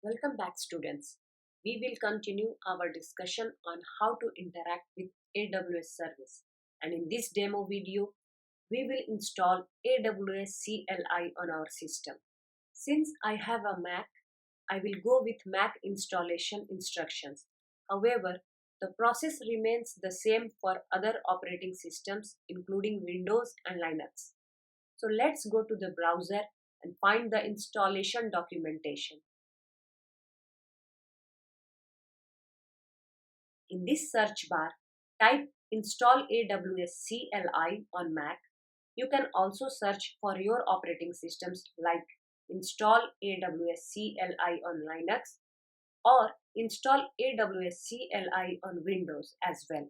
Welcome back, students. We will continue our discussion on how to interact with AWS service. And in this demo video, we will install AWS CLI on our system. Since I have a Mac, I will go with Mac installation instructions. However, the process remains the same for other operating systems, including Windows and Linux. So let's go to the browser and find the installation documentation. In this search bar, type install AWS CLI on Mac. You can also search for your operating systems like install AWS CLI on Linux or install AWS CLI on Windows as well.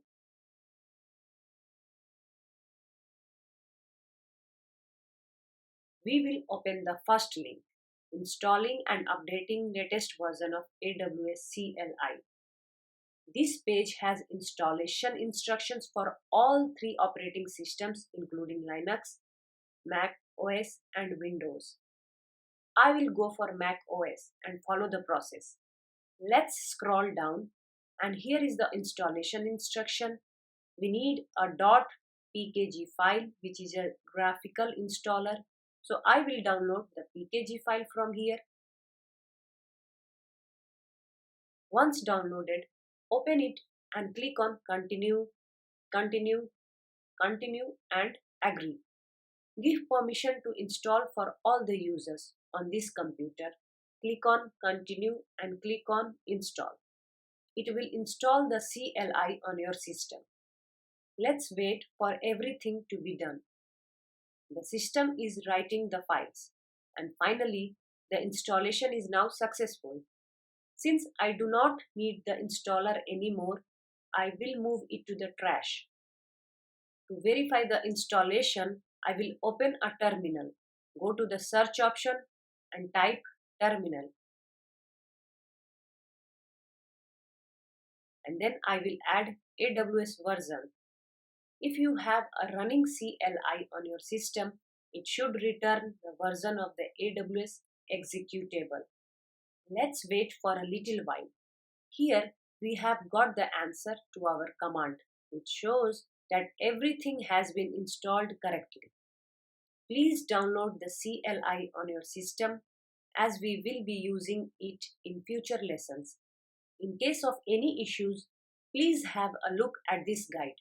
We will open the first link, installing and updating latest version of AWS CLI. This page has installation instructions for all three operating systems including Linux, Mac OS and Windows. I will go for Mac OS and follow the process. Let's scroll down and here is the installation instruction. We need a .pkg file which is a graphical installer. So I will download the pkg file from here. Once downloaded, open it and click on continue, continue, continue and agree. Give permission to install for all the users on this computer. Click on continue and click on install. It will install the CLI on your system. Let's wait for everything to be done. The system is writing the files and finally the installation is now successful. Since I do not need the installer anymore, I will move it to the trash. To verify the installation, I will open a terminal. Go to the search option and type terminal. And then I will add AWS version. If you have a running CLI on your system, it should return the version of the AWS executable. Let's wait for a little while. Here we have got the answer to our command, which shows that everything has been installed correctly. Please download the CLI on your system as we will be using it in future lessons. In case of any issues, please have a look at this guide.